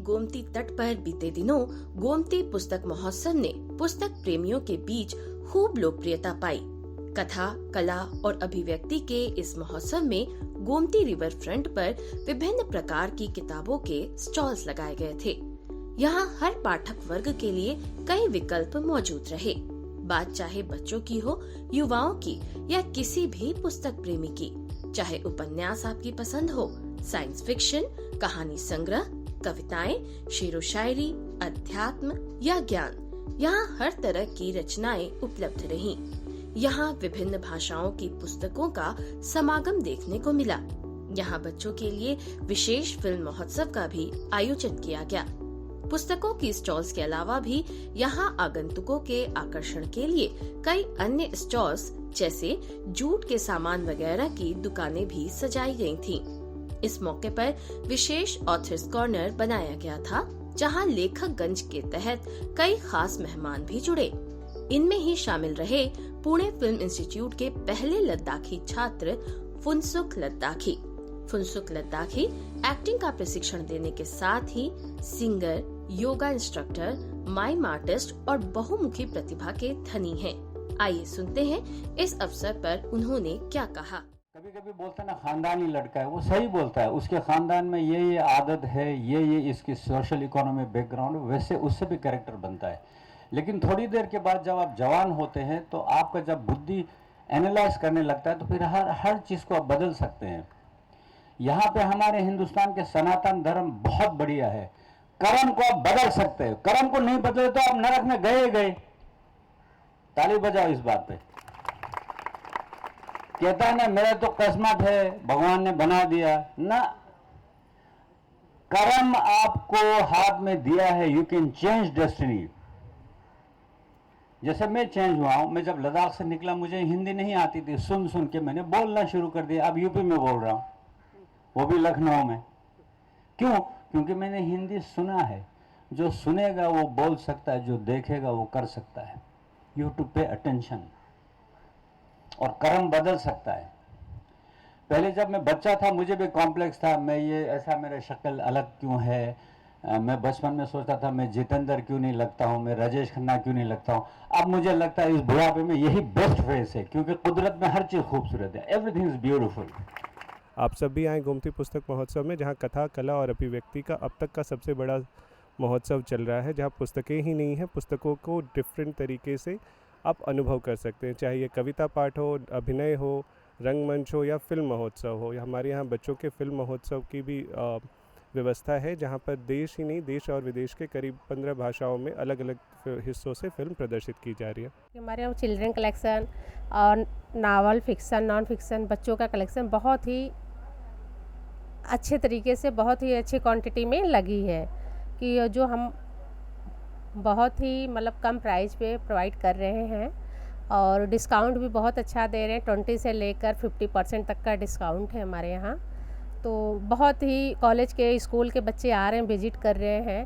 गोमती तट पर बीते दिनों गोमती पुस्तक महोत्सव ने पुस्तक प्रेमियों के बीच खूब लोकप्रियता पाई। कथा, कला और अभिव्यक्ति के इस महोत्सव में गोमती रिवर फ्रंट पर विभिन्न प्रकार की किताबों के स्टॉल्स लगाए गए थे। यहाँ हर पाठक वर्ग के लिए कई विकल्प मौजूद रहे। बात चाहे बच्चों की हो, युवाओं की या किसी भी पुस्तक प्रेमी की, चाहे उपन्यास आपकी पसंद हो, साइंस फिक्शन, कहानी संग्रह, कविताएं, शेरो शायरी, अध्यात्म या ज्ञान, यहाँ हर तरह की रचनाएं उपलब्ध रहीं। यहाँ विभिन्न भाषाओं की पुस्तकों का समागम देखने को मिला। यहाँ बच्चों के लिए विशेष फिल्म महोत्सव का भी आयोजन किया गया। पुस्तकों की स्टॉल्स के अलावा भी यहाँ आगंतुकों के आकर्षण के लिए कई अन्य स्टॉल्स जैसे जूट के सामान वगैरह की दुकानें भी सजाई गई थीं। इस मौके पर विशेष ऑथर्स कॉर्नर बनाया गया था, जहाँ लेखकगंज के तहत कई खास मेहमान भी जुड़े। इनमें ही शामिल रहे पुणे फिल्म इंस्टीट्यूट के पहले लद्दाखी छात्र फुनसुक लद्दाखी। फुनसुक लद्दाखी एक्टिंग का प्रशिक्षण देने के साथ ही singer, yoga instructor, mime artist और बहुमुखी प्रतिभा के धनी हैं। आइए सुनते हैं इस अवसर पर उन्होंने क्या कहा। कभी कभी बोलता है ना, खानदानी लड़का है, वो सही बोलता है। उसके खानदान में ये आदत है, ये इसकी सोशल इकोनॉमिक बैकग्राउंड, वैसे उससे भी कैरेक्टर बनता है। लेकिन थोड़ी देर के बाद जब आप जवान होते हैं तो आपका जब बुद्धि एनालाइज करने लगता है तो फिर हर चीज़ को आप बदल सकते हैं। यहाँ पे हमारे हिंदुस्तान के सनातन धर्म बहुत बढ़िया है। कर्म को आप बदल सकते हैं, कर्म को नहीं बदले तो आप नरक में गए। ताली बजाओ इस बात पे। कहता है ना, मेरा तो किस्मत है, भगवान ने बना दिया ना। कर्म आपको हाथ में दिया है, यू कैन चेंज डेस्टिनी। जैसे मैं चेंज हुआ हूं। मैं जब लद्दाख से निकला, मुझे हिंदी नहीं आती थी। सुन सुन के मैंने बोलना शुरू कर दिया। अब यूपी में बोल रहा हूं, वो भी लखनऊ में। क्यों? क्योंकि मैंने हिंदी सुना है। जो सुनेगा वो बोल सकता है, जो देखेगा वो कर सकता है। You too pay attention. और कर्म बदल सकता है। पहले जब मैं बच्चा था मुझे भी कॉम्प्लेक्स था, मैं ये ऐसा, मेरा शक्ल अलग क्यों है। मैं बचपन में सोचता था मैं जितेंद्र क्यों नहीं लगता हूँ, मैं राजेश खन्ना क्यों नहीं लगता हूँ। अब मुझे लगता है इस बुढ़ापे में यही बेस्ट फेस है, क्योंकि कुदरत में हर चीज़ खूबसूरत है। Everything is beautiful. आप सब भी आए गोमती पुस्तक महोत्सव में, जहाँ कथा, कला और अभिव्यक्ति का अब तक का सबसे बड़ा महोत्सव चल रहा है, जहाँ पुस्तकें ही नहीं हैं, पुस्तकों को डिफरेंट तरीके से आप अनुभव कर सकते हैं। चाहे ये कविता पाठ हो, अभिनय हो, रंगमंच हो या फिल्म महोत्सव हो। हमारे यहाँ बच्चों के फिल्म महोत्सव की भी व्यवस्था है, जहाँ पर देश ही नहीं, देश और विदेश के करीब 15 भाषाओं में अलग अलग हिस्सों से फिल्म प्रदर्शित की जा रही है। हमारे यहाँ चिल्ड्रन कलेक्शन और नावल, फिक्सन, नॉन फिक्सन, बच्चों का कलेक्शन बहुत ही अच्छे तरीके से, बहुत ही अच्छी क्वांटिटी में लगी है कि जो हम बहुत ही मतलब कम प्राइस पे प्रोवाइड कर रहे हैं और डिस्काउंट भी बहुत अच्छा दे रहे हैं। 20 से लेकर 50% तक का डिस्काउंट है हमारे यहाँ। तो बहुत ही कॉलेज के, स्कूल के बच्चे आ रहे हैं, विजिट कर रहे हैं।